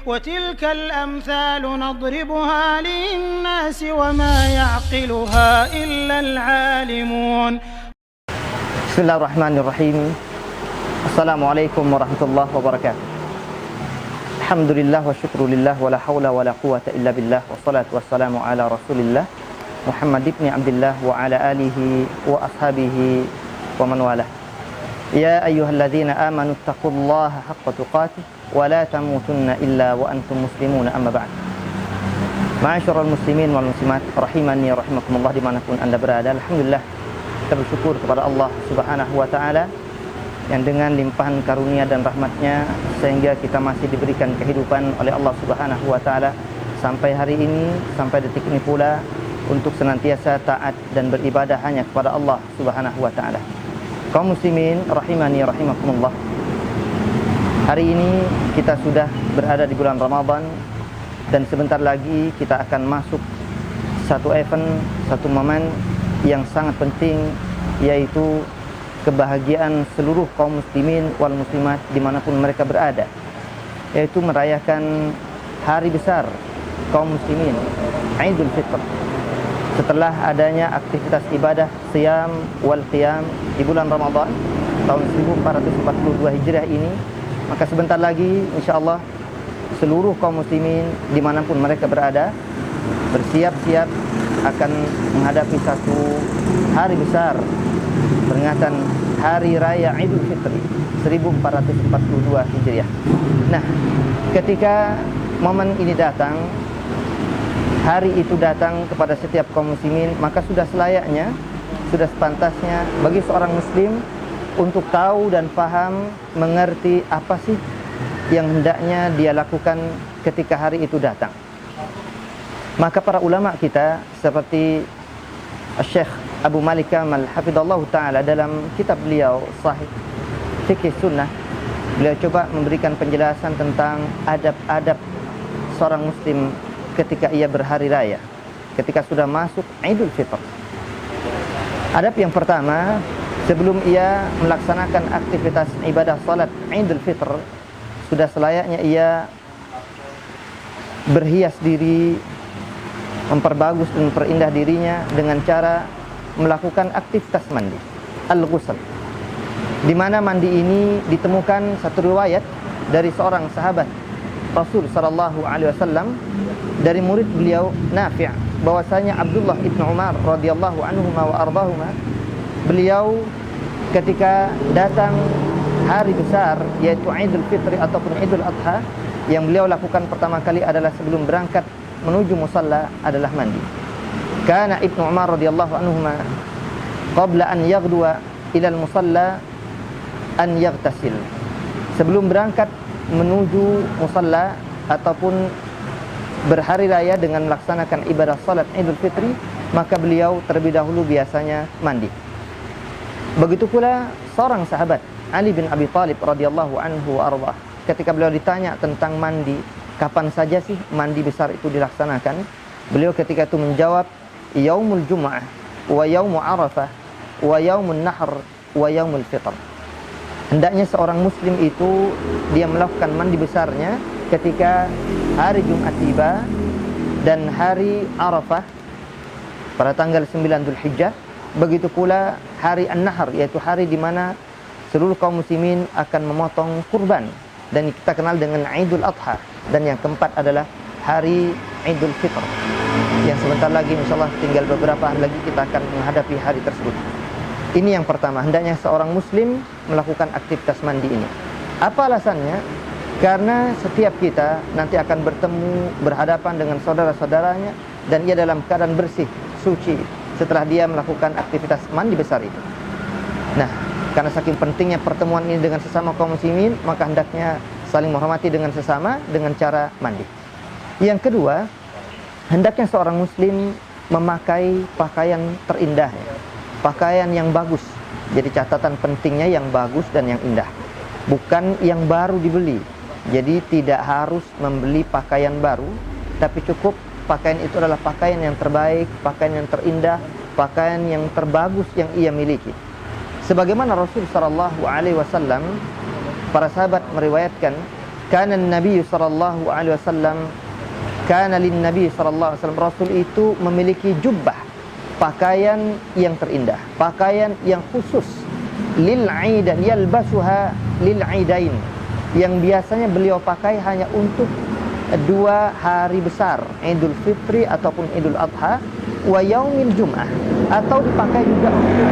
وتلك الأمثال نضربها للناس وما يعقلها إلا العالمون. بسم الله الرحمن الرحيم. السلام عليكم ورحمة الله وبركاته. الحمد لله والشكر لله ولا حول ولا قوة إلا بالله والصلاة والسلام على رسول الله محمد بن عبد الله وعلى آله وأصحابه ومن والاه. يا أيها الذين آمنوا اتقوا الله حق تقاته ولا تموتن إلا وأنتم مسلمون. أما بعد. Ma'asyiral muslimin wal muslimat rahimani rahimakumullah dimanapun Anda berada. Alhamdulillah, kita bersyukur kepada Allah Subhanahu wa taala yang dengan limpahan karunia dan rahmatnya sehingga kita masih diberikan kehidupan oleh Allah Subhanahu wa taala sampai hari ini, sampai detik ini pula, untuk senantiasa taat dan beribadah hanya kepada Allah Subhanahu wa taala. Kaum muslimin rahimani rahimakumullah. Hari ini kita sudah berada di bulan Ramadan dan sebentar lagi kita akan masuk satu event, satu momen yang sangat penting, yaitu kebahagiaan seluruh kaum muslimin wal muslimat dimanapun mereka berada, yaitu merayakan hari besar kaum muslimin, Idul Fitr. Setelah adanya aktivitas ibadah siyam wal qiyam di bulan Ramadan tahun 1442 Hijriah ini, maka sebentar lagi insyaallah seluruh kaum muslimin dimanapun mereka berada bersiap-siap akan menghadapi satu hari besar, peringatan Hari Raya Idul Fitri 1442 Hijriah. Nah, ketika momen ini datang, hari itu datang kepada setiap kaum muslimin, maka sudah selayaknya, sudah sepantasnya bagi seorang muslim untuk tahu dan paham, mengerti apa sih yang hendaknya dia lakukan ketika hari itu datang. Maka para ulama kita seperti Syekh Abu Malik Kamal hafidhallahu ta'ala dalam kitab beliau Sahih Fiqh Sunnah, beliau coba memberikan penjelasan tentang adab-adab seorang muslim ketika ia berhari raya, ketika sudah masuk Idul Fitr. Adab yang pertama, sebelum ia melaksanakan aktivitas ibadah salat Idul Fitr, sudah selayaknya ia berhias diri, memperbagus dan memperindah dirinya dengan cara melakukan aktivitas mandi, al-ghusl. Di mana mandi ini ditemukan satu riwayat dari seorang sahabat Rasul sallallahu alaihi wasallam dari murid beliau Nafi', bahwasanya Abdullah ibnu Umar radhiyallahu anhuma wa ardahuma, beliau ketika datang hari besar yaitu Idul Fitri ataupun Idul Adha, yang beliau lakukan pertama kali adalah sebelum berangkat menuju musalla adalah mandi. Kana Ibnu Umar radhiyallahu anhuma qabla an yaghduwa ila al-musalla an yaghtasil. Sebelum berangkat menuju musalla ataupun berhari raya dengan melaksanakan ibadah salat Idul Fitri, maka beliau terlebih dahulu biasanya mandi. Begitu pula seorang sahabat Ali bin Abi Thalib radhiyallahu anhu wa ardhah, ketika beliau ditanya tentang mandi, kapan saja sih mandi besar itu dilaksanakan, beliau ketika itu menjawab, yaumul jum'ah wa yaumu arafah wa yaumun nahr wa yaumul fitr. Hendaknya seorang muslim itu dia melakukan mandi besarnya ketika hari Jumat tiba dan hari Arafah pada tanggal 9 Dzulhijjah. Begitu pula hari An-Nahr, yaitu hari di mana seluruh kaum muslimin akan memotong kurban, dan kita kenal dengan Idul Adha. Dan yang keempat adalah hari Idul Fitr, yang sebentar lagi insyaallah tinggal beberapa hari lagi kita akan menghadapi hari tersebut. Ini yang pertama, hendaknya seorang muslim melakukan aktivitas mandi ini. Apa alasannya? Karena setiap kita nanti akan bertemu, berhadapan dengan saudara-saudaranya, dan ia dalam keadaan bersih, suci setelah dia melakukan aktivitas mandi besar itu. Nah, karena saking pentingnya pertemuan ini dengan sesama kaum muslimin, maka hendaknya saling menghormati dengan sesama dengan cara mandi. Yang kedua, hendaknya seorang muslim memakai pakaian terindah, pakaian yang bagus. Jadi catatan pentingnya yang bagus dan yang indah, bukan yang baru dibeli. Jadi tidak harus membeli pakaian baru, tapi cukup pakaian itu adalah pakaian yang terbaik, pakaian yang terindah, pakaian yang terbagus yang ia miliki. Sebagaimana Rasul sallallahu alaihi wasallam, para sahabat meriwayatkan kana Nabi sallallahu alaihi wasallam kana lin Nabi sallallahu alaihi wasallam, Rasul itu memiliki jubbah, pakaian yang terindah, pakaian yang khusus lil aidan yalbasuha lil aidain, yang biasanya beliau pakai hanya untuk dua hari besar, Idul Fitri ataupun Idul Adha, wa yaumil Jum'ah, atau dipakai juga untuk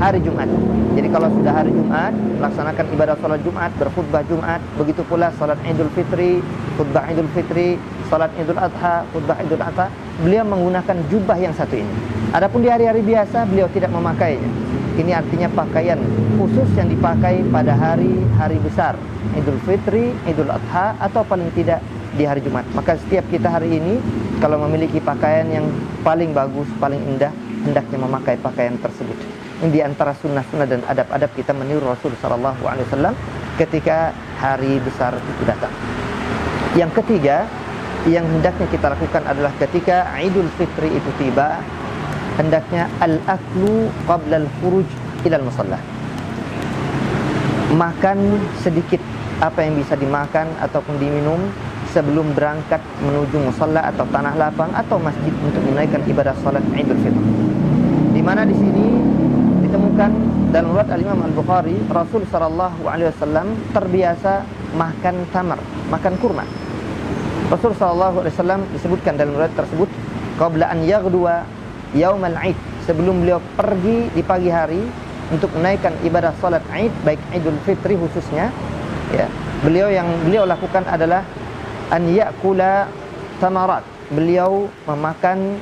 hari Jumat. Jadi kalau sudah hari Jumat, melaksanakan ibadah salat Jumat, berkhutbah Jumat, begitu pula salat Idul Fitri, khutbah Idul Fitri, salat Idul Adha, khutbah Idul Adha, beliau menggunakan jubah yang satu ini. Adapun di hari-hari biasa beliau tidak memakainya. Ini artinya pakaian khusus yang dipakai pada hari-hari besar, Idul Fitri, Idul Adha, atau paling tidak di hari Jumat. Maka setiap kita hari ini kalau memiliki pakaian yang paling bagus, paling indah, hendaknya memakai pakaian tersebut. Ini di antara sunnah-sunnah dan adab-adab kita meniru Rasul sallallahu alaihi wasallam ketika hari besar itu datang. Yang ketiga yang hendaknya kita lakukan adalah ketika Idul Fitri itu tiba, hendaknya al-aklu qabla al-khuruj ila al-musalla. Makan sedikit apa yang bisa dimakan ataupun diminum sebelum berangkat menuju musalla atau tanah lapang atau masjid untuk menunaikan ibadah salat Idul Fitri. Di mana di sini ditemukan dalam riwayat Al-Imam Al-Bukhari, Rasul sallallahu alaihi wasallam terbiasa makan tamar, makan kurma. Rasul sallallahu alaihi wasallam disebutkan dalam riwayat tersebut, qabla an yaghduwa yaumal Aid, sebelum beliau pergi di pagi hari untuk menaikkan ibadah salat Aid, baik Idul Fitri khususnya, ya, yang beliau lakukan adalah an ya'kula tamarat, beliau memakan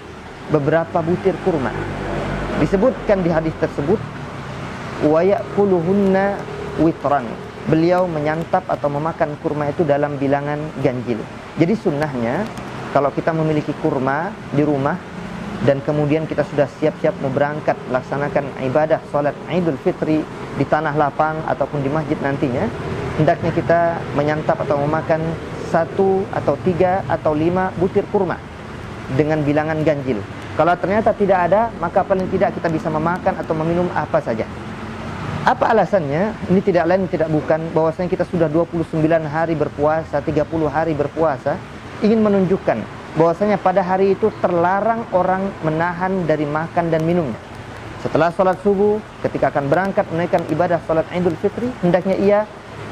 beberapa butir kurma. Disebutkan di hadis tersebut wa ya'kuluhunna witran, beliau menyantap atau memakan kurma itu dalam bilangan ganjil. Jadi sunnahnya kalau kita memiliki kurma di rumah dan kemudian kita sudah siap-siap mau berangkat melaksanakan ibadah salat Idul Fitri di tanah lapang ataupun di masjid nantinya, hendaknya kita menyantap atau memakan 1 atau 3 atau 5 butir kurma dengan bilangan ganjil. Kalau ternyata tidak ada, maka paling tidak kita bisa memakan atau meminum apa saja. Apa alasannya? Ini tidak lain tidak bukan bahwasanya kita sudah 29 hari berpuasa, 30 hari berpuasa, ingin menunjukkan bahwasanya pada hari itu terlarang orang menahan dari makan dan minumnya. Setelah sholat subuh, ketika akan berangkat menaikkan ibadah sholat Idul Fitri, hendaknya ia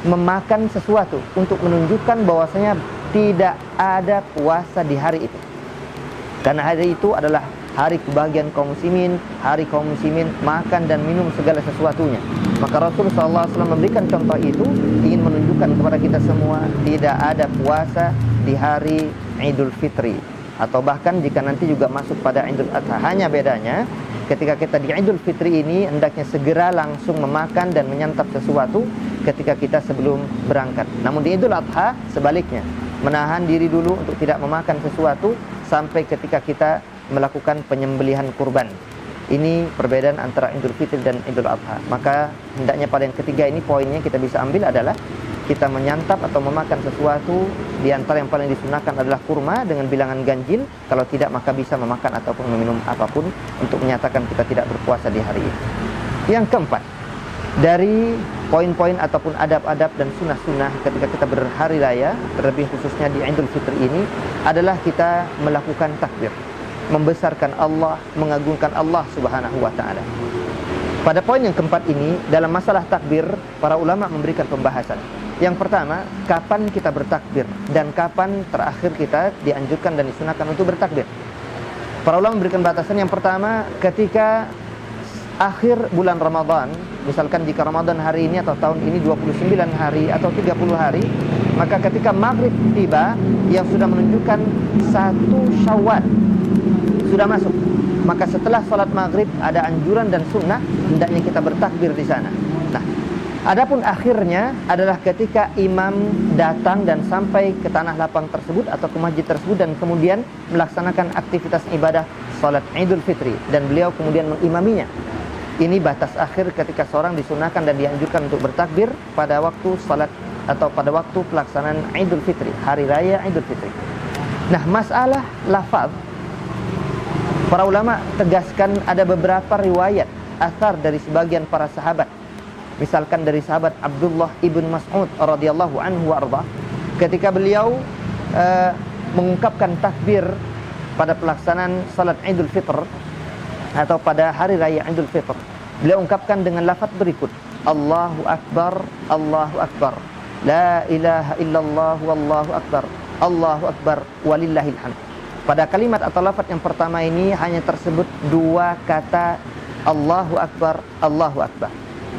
memakan sesuatu untuk menunjukkan bahwasanya tidak ada puasa di hari itu. Karena hari itu adalah hari kebahagiaan kaum muslimin, hari kaum muslimin makan dan minum segala sesuatunya. Maka Rasulullah SAW memberikan contoh itu, ingin menunjukkan kepada kita semua tidak ada puasa di hari Idul Fitri, atau bahkan jika nanti juga masuk pada Idul Adha. Hanya bedanya ketika kita di Idul Fitri ini hendaknya segera langsung memakan dan menyantap sesuatu ketika kita sebelum berangkat. Namun di Idul Adha sebaliknya, menahan diri dulu untuk tidak memakan sesuatu sampai ketika kita melakukan penyembelihan kurban. Ini perbedaan antara Idul Fitri dan Idul Adha. Maka hendaknya pada yang ketiga ini poinnya kita bisa ambil adalah kita menyantap atau memakan sesuatu. Di antara yang paling disunahkan adalah kurma dengan bilangan ganjil. Kalau tidak maka bisa memakan ataupun meminum apapun untuk menyatakan kita tidak berpuasa di hari ini. Yang keempat, dari poin-poin ataupun adab-adab dan sunnah-sunnah ketika kita berhari raya, terlebih khususnya di Idul Fitri ini, adalah kita melakukan takbir, membesarkan Allah, mengagungkan Allah Subhanahu wa ta'ala. Pada poin yang keempat ini, dalam masalah takbir, para ulama memberikan pembahasan. Yang pertama, kapan kita bertakbir dan kapan terakhir kita dianjurkan dan disunahkan untuk bertakbir. Para ulama memberikan batasan. Yang pertama, ketika akhir bulan Ramadan, misalkan jika Ramadan hari ini atau tahun ini 29 hari atau 30 hari, maka ketika maghrib tiba yang sudah menunjukkan 1 Syawal sudah masuk, maka setelah sholat maghrib ada anjuran dan sunnah hendaknya kita bertakbir di sana. Nah, adapun akhirnya adalah ketika imam datang dan sampai ke tanah lapang tersebut atau ke masjid tersebut dan kemudian melaksanakan aktivitas ibadah sholat Idul Fitri dan beliau kemudian mengimaminya. Ini batas akhir ketika seorang disunahkan dan dianjurkan untuk bertakbir pada waktu sholat atau pada waktu pelaksanaan Idul Fitri, hari raya Idul Fitri. Nah, masalah lafaz, para ulama tegaskan ada beberapa riwayat athar dari sebagian para sahabat. Misalkan dari sahabat Abdullah ibn Mas'ud radhiyallahu anhu wa arda, ketika beliau mengungkapkan takbir pada pelaksanaan salat Idul Fitr atau pada hari raya Idul Fitr, beliau ungkapkan dengan lafaz berikut: Allahu Akbar, Allahu Akbar, la ilaha illallah, wallahu akbar, Allahu Akbar, walillahil hamd. Pada kalimat atau lafaz yang pertama ini hanya tersebut dua kata Allahu Akbar, Allahu Akbar.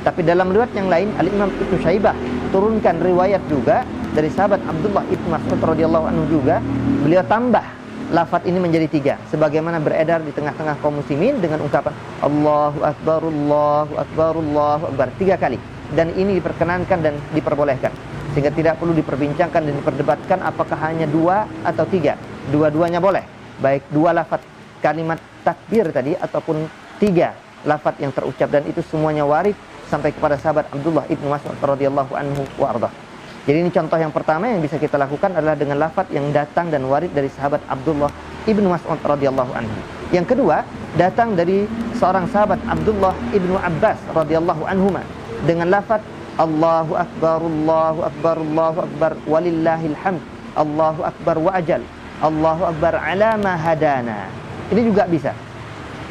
Tapi dalam riwayat yang lain, Al-Imam Ibnu Syaibah turunkan riwayat juga dari sahabat Abdullah Ibnu Mas'ud radhiyallahu anhu juga, beliau tambah lafaz ini menjadi tiga, sebagaimana beredar di tengah-tengah kaum muslimin dengan ungkapan Allahu Akbar, Allahu Akbar, Allahu Akbar, tiga kali. Dan ini diperkenankan dan diperbolehkan, sehingga tidak perlu diperbincangkan dan diperdebatkan apakah hanya dua atau tiga. Dua-duanya boleh, baik dua lafaz kalimat takbir tadi ataupun tiga lafaz yang terucap, dan itu semuanya warid sampai kepada sahabat Abdullah Ibnu Mas'ud radhiyallahu anhu wa ardah. Jadi ini contoh yang pertama yang bisa kita lakukan adalah dengan lafaz yang datang dan warid dari sahabat Abdullah Ibnu Mas'ud radhiyallahu anhu. Yang kedua, datang dari seorang sahabat Abdullah Ibnu Abbas radhiyallahu anhuma dengan lafaz Allahu Akbar, Allahu Akbar, Allahu Akbar, walillahil hamd, Allahu Akbar wa ajal, Allahu Akbar ala ma hadana. Ini juga bisa.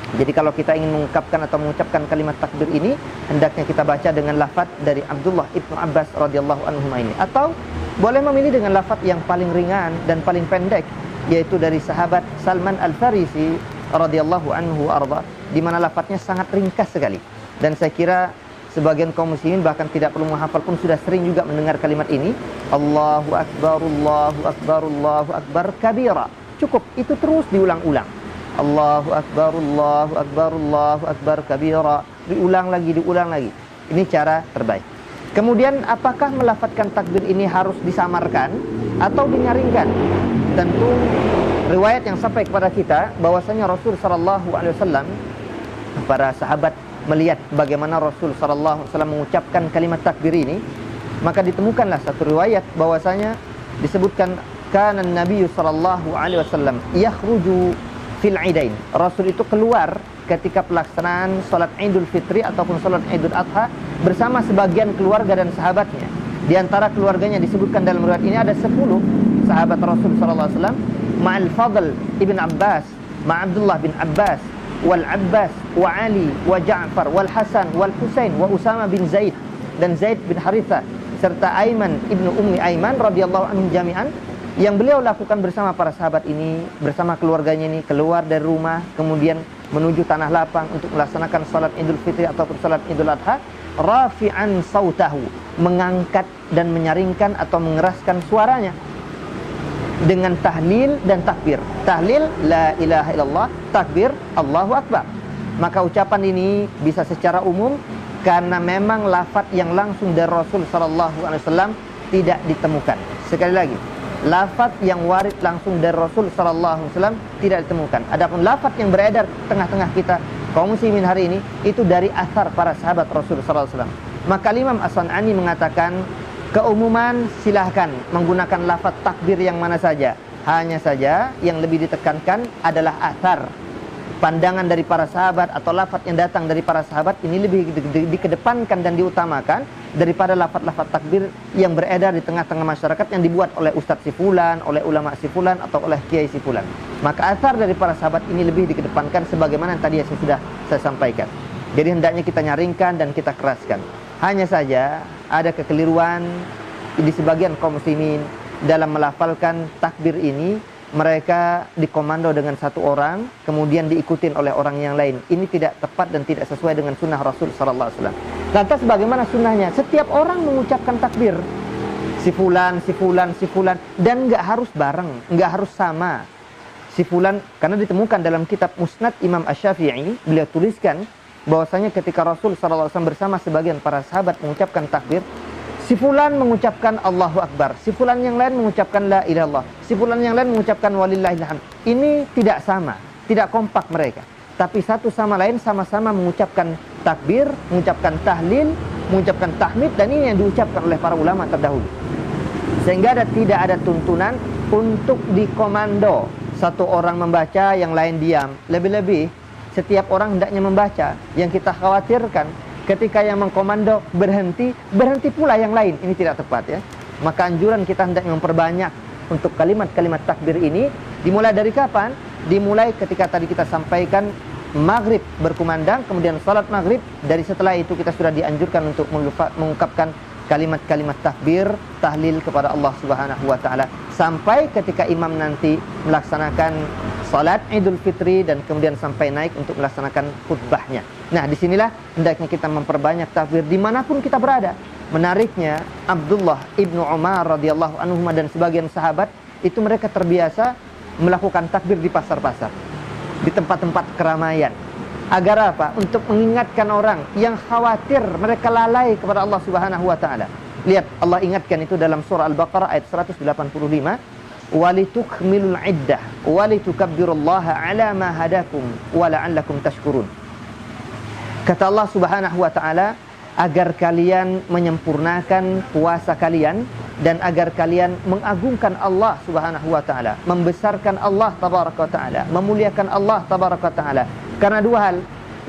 Jadi kalau kita ingin mengungkapkan atau mengucapkan kalimat takbir ini, hendaknya kita baca dengan lafaz dari Abdullah Ibnu Abbas radhiyallahu anhu ini, atau boleh memilih dengan lafaz yang paling ringan dan paling pendek, yaitu dari sahabat Salman Al-Farisi radhiyallahu anhu arda, di mana lafaznya sangat ringkas sekali. Dan saya kira sebagian kaum muslimin bahkan tidak perlu menghafal pun sudah sering juga mendengar kalimat ini, Allahu Akbar, Allahu Akbar, Allahu Akbar kabira. Cukup, itu terus diulang-ulang. Allahu Akbar, Allahu Akbar, Allahu Akbar kabira. Diulang lagi. Ini cara terbaik. Kemudian apakah melafadzkan takbir ini harus disamarkan atau dinyaringkan? Tentu riwayat yang sampai kepada kita bahwasanya Rasul sallallahu alaihi wasallam, para sahabat melihat bagaimana Rasul sallallahu alaihi wasallam mengucapkan kalimat takbir ini, maka ditemukanlah satu riwayat bahwasanya disebutkan kana Nabi sallallahu alaihi wasallam yakhruju fil idain. Rasul itu keluar ketika pelaksanaan salat Idul Fitri ataupun salat Idul Adha bersama sebagian keluarga dan sahabatnya. Di antara keluarganya disebutkan dalam riwayat ini ada 10 sahabat Rasul sallallahu alaihi wasallam, ma'al Fadl ibn Abbas, ma' Abdullah bin Abbas, wal Abbas, wa Ali, wa Ja'far, wal Hasan, wal Husain, wa Usama bin Zaid dan Zaid bin Harithah, serta Aiman ibnu Ummi Aiman radhiyallahu anhum jami'an. Yang beliau lakukan bersama para sahabat ini, bersama keluarganya ini, keluar dari rumah, kemudian menuju tanah lapang untuk melaksanakan salat Idul Fitri ataupun salat Idul Adha, rafi'an sautahu, mengangkat dan menyaringkan atau mengeraskan suaranya dengan tahlil dan takbir. Tahlil la ilaha illallah, takbir Allahu Akbar. Maka ucapan ini bisa secara umum karena memang lafaz yang langsung dari Rasul sallallahu alaihi wasallam tidak ditemukan. Sekali lagi, lafaz yang warid langsung dari Rasul sallallahu alaihi wasallam tidak ditemukan. Adapun lafaz yang beredar tengah-tengah kita kaum muslimin hari ini itu dari athar para sahabat Rasul sallallahu alaihi wasallam. Maka Imam As-San'ani mengatakan keumuman silahkan menggunakan lafaz takbir yang mana saja. Hanya saja yang lebih ditekankan adalah athar, pandangan dari para sahabat atau lafaz yang datang dari para sahabat ini lebih dikedepankan dan diutamakan daripada lafaz-lafaz takbir yang beredar di tengah-tengah masyarakat yang dibuat oleh ustadz si fulan, oleh ulama si fulan atau oleh kiai si fulan. Maka athar dari para sahabat ini lebih dikedepankan sebagaimana yang tadi yang sudah saya sampaikan. Jadi hendaknya kita nyaringkan dan kita keraskan. Hanya saja ada kekeliruan di sebagian kaum muslimin dalam melafalkan takbir ini. Mereka dikomando dengan satu orang, kemudian diikutin oleh orang yang lain. Ini tidak tepat dan tidak sesuai dengan sunnah Rasul sallallahu alaihi wasallam. Lantas bagaimana sunnahnya? Setiap orang mengucapkan takbir, si fulan, dan nggak harus bareng, nggak harus sama. Si fulan, karena ditemukan dalam kitab Musnad Imam Asy-Syafi'i, beliau tuliskan bahwasanya ketika Rasul sallallahu alaihi wasallam bersama sebagian para sahabat mengucapkan takbir, si fulan mengucapkan Allahu Akbar, si fulan yang lain mengucapkan la ilaha illallah, si fulan yang lain mengucapkan walillahil hamd. Ini tidak sama, tidak kompak mereka. Tapi satu sama lain sama-sama mengucapkan takbir, mengucapkan tahlil, mengucapkan tahmid, dan ini yang diucapkan oleh para ulama terdahulu. Sehingga tidak ada tuntunan untuk dikomando satu orang membaca, yang lain diam. Lebih-lebih setiap orang hendaknya membaca. Yang kita khawatirkan ketika yang mengkomando berhenti pula yang lain. Ini tidak tepat ya. Maka anjuran kita hendaknya memperbanyak untuk kalimat-kalimat takbir ini. Dimulai dari kapan? Dimulai ketika tadi kita sampaikan maghrib berkumandang, kemudian salat maghrib. Dari setelah itu kita sudah dianjurkan untuk mengungkapkan kalimat-kalimat takbir, tahlil kepada Allah Subhanahu wa taala sampai ketika imam nanti melaksanakan salat Idul Fitri dan kemudian sampai naik untuk melaksanakan khutbahnya. Nah, disinilah hendaknya kita memperbanyak takbir dimanapun kita berada. Menariknya, Abdullah ibnu Umar radhiyallahu anhu dan sebagian sahabat itu mereka terbiasa melakukan takbir di pasar-pasar, di tempat-tempat keramaian. Agar apa? Untuk mengingatkan orang yang khawatir mereka lalai kepada Allah Subhanahu wa taala. Lihat, Allah ingatkan itu dalam surah Al-Baqarah ayat 185, walitukmilul iddah walitukabbirullaha ala ma hadakum wa la'allakum tashkurun. Kata Allah Subhanahu wa taala, agar kalian menyempurnakan puasa kalian dan agar kalian mengagungkan Allah Subhanahu wa taala, membesarkan Allah tabaraka wa taala, memuliakan Allah tabaraka wa taala. Karena dua hal.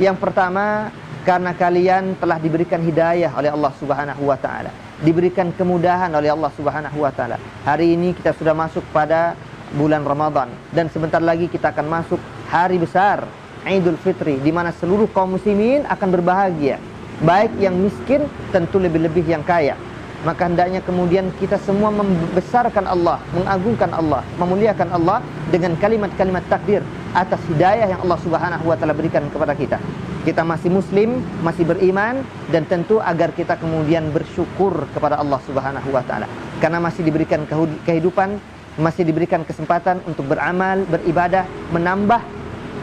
Yang pertama, karena kalian telah diberikan hidayah oleh Allah Subhanahu wa taala, diberikan kemudahan oleh Allah Subhanahu wa taala. Hari ini kita sudah masuk pada bulan Ramadan dan sebentar lagi kita akan masuk hari besar Idul Fitri, di mana seluruh kaum muslimin akan berbahagia. Baik yang miskin, tentu lebih-lebih yang kaya. Maka hendaknya kemudian kita semua membesarkan Allah, mengagungkan Allah, memuliakan Allah dengan kalimat-kalimat takbir atas hidayah yang Allah Subhanahu wa taala berikan kepada kita. Kita masih muslim, masih beriman, dan tentu agar kita kemudian bersyukur kepada Allah Subhanahu wa taala karena masih diberikan kehidupan, masih diberikan kesempatan untuk beramal, beribadah, menambah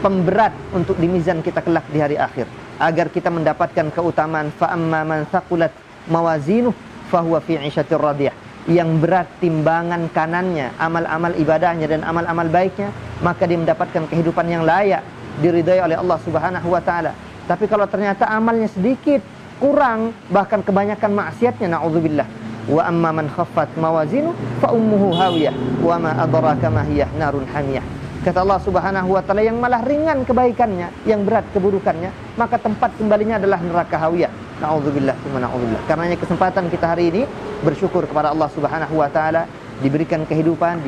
pemberat untuk di mizan kita kelak di hari akhir, agar kita mendapatkan keutamaan fa amma man thaqulat mawazinuh fahuwa fi 'ishatir radiyah. Yang berat timbangan kanannya, amal-amal ibadahnya dan amal-amal baiknya, maka dia mendapatkan kehidupan yang layak, diridai oleh Allah Subhanahu wa taala. Tapi kalau ternyata amalnya sedikit, kurang, bahkan kebanyakan maksiatnya, naudzubillah. Wa amma man khaffat mawazinu fa ummuhu hawiyah wa ma adraka ma hiya narun hamiyah. Kata Allah Subhanahu wa taala, yang malah ringan kebaikannya, yang berat keburukannya, maka tempat kembalinya adalah neraka hawiyah. Na'udzubillah, na'udzubillah. Karenanya kesempatan kita hari ini bersyukur kepada Allah Subhanahu wa taala, diberikan kehidupan,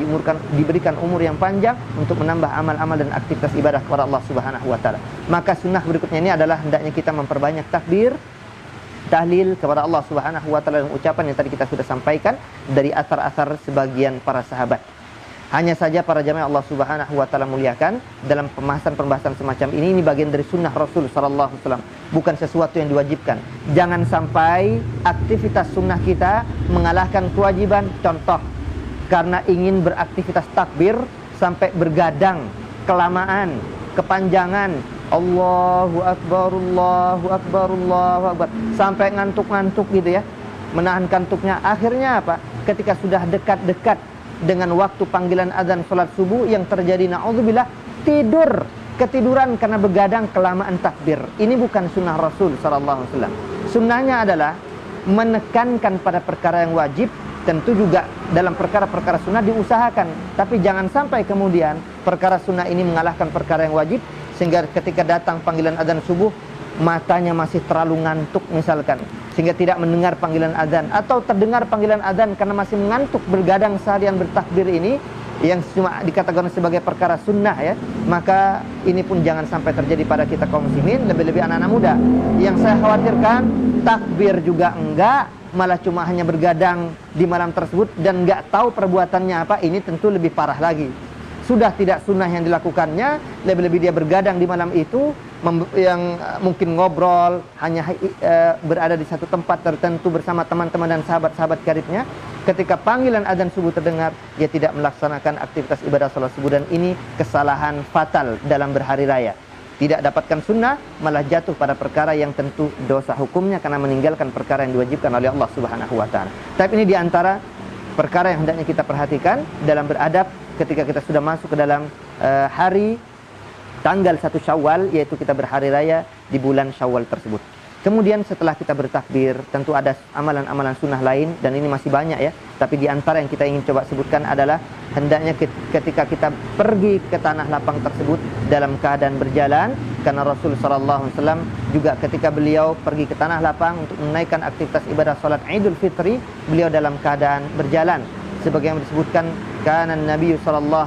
diberikan umur yang panjang untuk menambah amal-amal dan aktivitas ibadah kepada Allah Subhanahu wa taala. Maka sunnah berikutnya ini adalah hendaknya kita memperbanyak takbir, tahlil kepada Allah Subhanahu wa taala, dan ucapan yang tadi kita sudah sampaikan dari asar-asar sebagian para sahabat. Hanya saja para jamaah Allah Subhanahu wa taala muliakan, dalam pembahasan semacam ini bagian dari sunnah Rasul sallallahu alaihi wasallam, bukan sesuatu yang diwajibkan. Jangan sampai aktivitas sunnah kita mengalahkan kewajiban. Contoh, karena ingin beraktivitas takbir sampai bergadang, kelamaan, kepanjangan, Allahu Akbar, Allahu Akbar, Allahu Akbar, sampai ngantuk-ngantuk gitu ya, menahan kantuknya. Akhirnya apa? Ketika sudah dekat-dekat dengan waktu panggilan azan salat subuh, yang terjadi naudzubillah ketiduran karena begadang kelamaan takbir. Ini bukan sunnah Rasul sallallahu alaihi wasallam. Sunnahnya adalah menekankan pada perkara yang wajib. Tentu juga dalam perkara-perkara sunnah diusahakan, tapi jangan sampai kemudian perkara sunnah ini mengalahkan perkara yang wajib, sehingga ketika datang panggilan azan subuh matanya masih terlalu ngantuk misalkan, sehingga tidak mendengar panggilan azan, atau terdengar panggilan azan karena masih mengantuk bergadang seharian bertakbir ini, yang cuma dikategorikan sebagai perkara sunnah ya, maka ini pun jangan sampai terjadi pada kita kaum muslimin, lebih-lebih anak-anak muda. Yang saya khawatirkan, takbir juga enggak, malah cuma hanya bergadang di malam tersebut dan enggak tahu perbuatannya apa. Ini tentu lebih parah lagi. Sudah tidak sunnah yang dilakukannya, lebih-lebih dia bergadang di malam itu, yang mungkin ngobrol, hanya berada di satu tempat tertentu bersama teman-teman dan sahabat-sahabat karibnya. Ketika panggilan azan subuh terdengar, dia tidak melaksanakan aktivitas ibadah salat subuh, dan ini kesalahan fatal dalam berhari raya. Tidak dapatkan sunnah, malah jatuh pada perkara yang tentu dosa hukumnya karena meninggalkan perkara yang diwajibkan oleh Allah Subhanahu wa taala. Tapi ini diantara perkara yang hendaknya kita perhatikan dalam beradab ketika kita sudah masuk ke dalam hari tanggal 1 Syawal, yaitu kita berhari raya di bulan Syawal tersebut. Kemudian setelah kita bertakbir, tentu ada amalan-amalan sunnah lain, dan ini masih banyak ya. Tapi di antara yang kita ingin coba sebutkan adalah hendaknya ketika kita pergi ke tanah lapang tersebut dalam keadaan berjalan, karena Rasul SAW juga ketika beliau pergi ke tanah lapang untuk menaikkan aktivitas ibadah salat Idul Fitri, beliau dalam keadaan berjalan. Sebagaimana disebutkan, kana Nabi SAW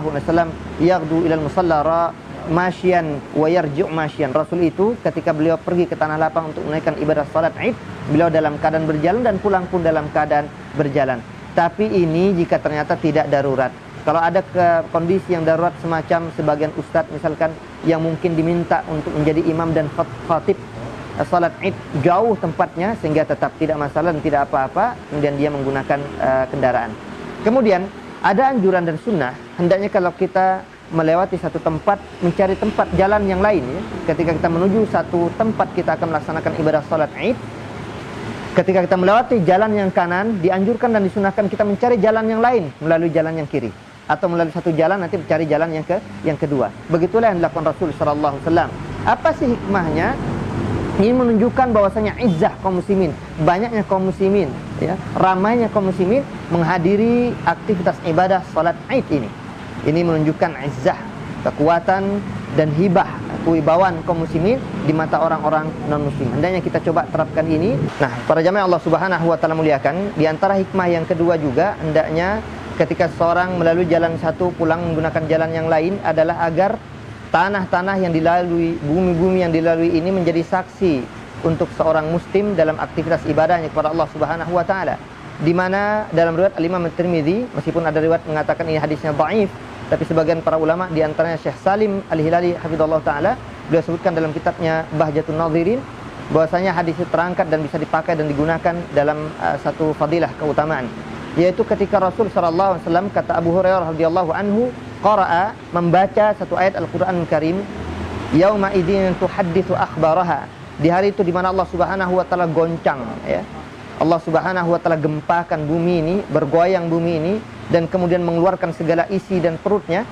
yaghdu ilal musalla masyian wa yarji' masyian. Rasul itu ketika beliau pergi ke tanah lapang untuk menaikkan ibadah salat Id, beliau dalam keadaan berjalan dan pulang pun dalam keadaan berjalan. Tapi ini jika ternyata tidak darurat. Kalau ada kondisi yang darurat semacam sebagian ustadz misalkan yang mungkin diminta untuk menjadi imam dan khatib salat Id jauh tempatnya sehingga tetap tidak masalah dan tidak apa-apa, kemudian dia menggunakan kendaraan. Kemudian ada anjuran dan sunnah hendaknya kalau kita melewati satu tempat, mencari tempat jalan yang lain ya. Ketika kita menuju satu tempat kita akan melaksanakan ibadah salat Id, ketika kita melewati jalan yang kanan, dianjurkan dan disunahkan kita mencari jalan yang lain melalui jalan yang kiri, atau melalui satu jalan nanti mencari jalan yang kedua. Begitulah yang dilakukan Rasul sallallahu alaihi wasallam. Apa sih hikmahnya? Ini menunjukkan bahwasanya izzah kaum muslimin, banyaknya kaum muslimin ya, ramainya kaum muslimin menghadiri aktivitas ibadah salat Id ini. Ini menunjukkan izzah, kekuatan dan hibah, kewibawaan kaum muslimin di mata orang-orang non-muslim. Hendaknya kita coba terapkan ini. Nah, para jamaah Allah Subhanahu wa taala muliakan, di antara hikmah yang kedua juga hendaknya ketika seorang melalui jalan satu pulang menggunakan jalan yang lain adalah agar tanah-tanah yang dilalui, bumi-bumi yang dilalui ini menjadi saksi untuk seorang muslim dalam aktivitas ibadahnya kepada Allah Subhanahu wa taala. Di mana dalam riwayat Al-Imam At-Tirmidzi, meskipun ada riwayat mengatakan ini hadisnya dhaif, tapi sebagian para ulama di antaranya Syekh Salim Al-Hilali hafizallahu taala, beliau sebutkan dalam kitabnya Bahjatun Nadhirin bahwasanya hadis itu terangkat dan bisa dipakai dan digunakan dalam satu fadilah keutamaan, yaitu ketika Rasul sallallahu alaihi wasallam, kata Abu Hurairah radhiyallahu anhu, qara'a, membaca satu ayat Al-Qur'an Karim, yauma idzin tuhadditsu akhbaraha, di hari itu di mana Allah Subhanahu wa taala goncang ya. Allah Subhanahu wa taala gempakan bumi ini, bergoyang bumi ini, dan kemudian mengeluarkan segala isi dan perutnya.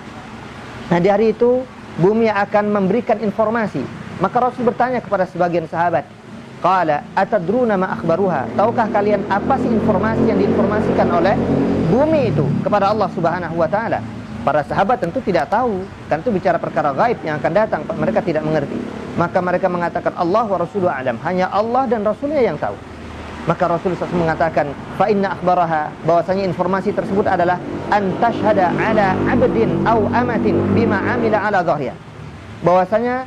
Nah, di hari itu bumi akan memberikan informasi. Maka Rasul bertanya kepada sebagian sahabat, qala atadruna ma akhbaruha, tahukah kalian apa sih informasi yang diinformasikan oleh bumi itu kepada Allah Subhanahu wa taala? Para sahabat tentu tidak tahu, kan itu bicara perkara gaib yang akan datang, mereka tidak mengerti. Maka mereka mengatakan Allah wa rasuluhu a'lam, hanya Allah dan Rasulnya yang tahu. Maka Rasul SAW mengatakan, fa inna akhbaraha, bahwasanya informasi tersebut adalah an tashhada ala abdin aw amatin bima amila ala dhahriha, bahwasanya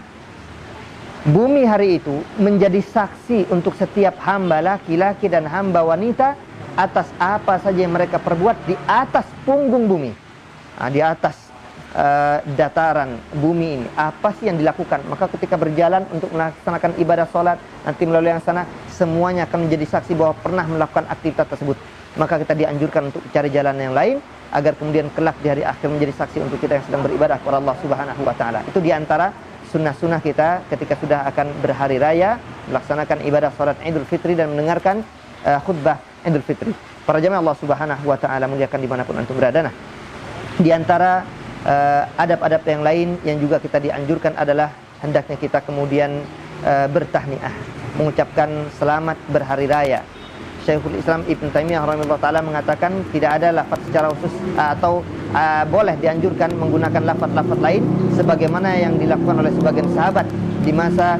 bumi hari itu menjadi saksi untuk setiap hamba laki-laki dan hamba wanita atas apa saja yang mereka perbuat di atas punggung bumi. Nah, di atas dataran bumi ini apa sih yang dilakukan. Maka ketika berjalan untuk melaksanakan ibadah sholat nanti melalui yang sana, semuanya akan menjadi saksi bahwa pernah melakukan aktivitas tersebut. Maka kita dianjurkan untuk cari jalan yang lain agar kemudian kelak di hari akhir menjadi saksi untuk kita yang sedang beribadah kepada Allah Subhanahu wa taala. Itu diantara sunnah-sunnah kita ketika sudah akan berhari raya melaksanakan ibadah sholat Idul Fitri dan mendengarkan khutbah Idul Fitri. Para jamaah Allah Subhanahu wa taala muliakan dimanapun antum berada. Nah, di antara adab-adab yang lain yang juga kita dianjurkan adalah hendaknya kita kemudian bertahniah, mengucapkan selamat berhari raya. Syekhul Islam Ibn Taimiyah rahimahullah ta'ala mengatakan tidak ada lafaz secara khusus atau boleh dianjurkan menggunakan lafaz-lafaz lain sebagaimana yang dilakukan oleh sebagian sahabat di masa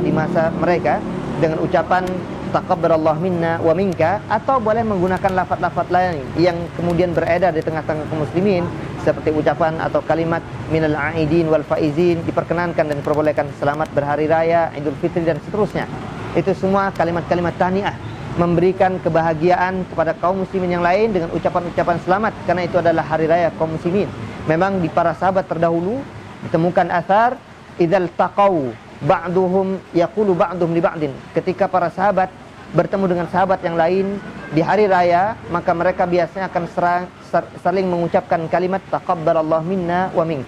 mereka dengan ucapan taqabbalallahu minna wa minka, atau boleh menggunakan lafaz-lafaz lain yang kemudian beredar di tengah-tengah kaum muslimin seperti ucapan atau kalimat minal aidin wal faizin, diperkenankan dan diperbolehkan selamat berhari raya, Idul Fitri dan seterusnya. Itu semua kalimat-kalimat tahniah, memberikan kebahagiaan kepada kaum muslimin yang lain dengan ucapan-ucapan selamat, karena itu adalah hari raya kaum muslimin. Memang di para sahabat terdahulu ditemukan athar idzal taqau ba'duhum yaqulu ba'duhum li ba'din, ketika para sahabat bertemu dengan sahabat yang lain di hari raya, maka mereka biasanya akan saling mengucapkan kalimat taqabbalallahu minna wa mink.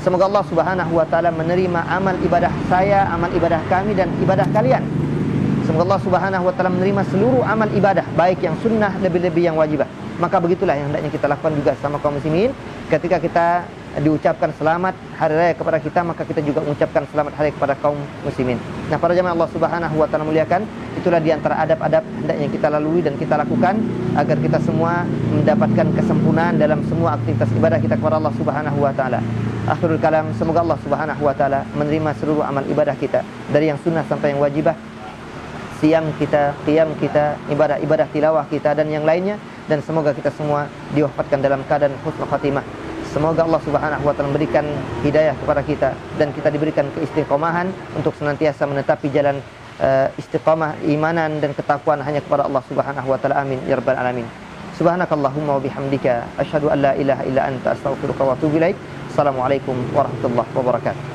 Semoga Allah Subhanahu wa taala menerima amal ibadah saya, amal ibadah kami dan ibadah kalian. Semoga Allah Subhanahu wa taala menerima seluruh amal ibadah, baik yang sunnah lebih-lebih yang wajibah. Maka begitulah yang hendaknya kita lakukan juga sama kaum muslimin ketika kita diucapkan selamat hari raya kepada kita, maka kita juga mengucapkan selamat hari kepada kaum muslimin. Nah, para jamaah Allah Subhanahu wa taala muliakan, itulah di antara adab-adab hendaknya kita lalui dan kita lakukan agar kita semua mendapatkan kesempurnaan dalam semua aktivitas ibadah kita kepada Allah Subhanahu wa taala. Akhirul kalam, semoga Allah Subhanahu wa taala menerima seluruh amal ibadah kita, dari yang sunnah sampai yang wajibah, siam kita, qiyam kita, ibadah-ibadah tilawah kita dan yang lainnya, dan semoga kita semua diwafatkan dalam keadaan husnul khatimah. Semoga Allah Subhanahu wa taala memberikan hidayah kepada kita dan kita diberikan keistiqomahan untuk senantiasa menetapi jalan istiqamah imanan dan ketakwaan hanya kepada Allah Subhanahu wa taala. Amin ya rabbal alamin. Subhanakallahumma wa bihamdika asyhadu an la ilaha illa anta astaghfiruka wa atubu ilaik. Assalamualaikum warahmatullahi wabarakatuh.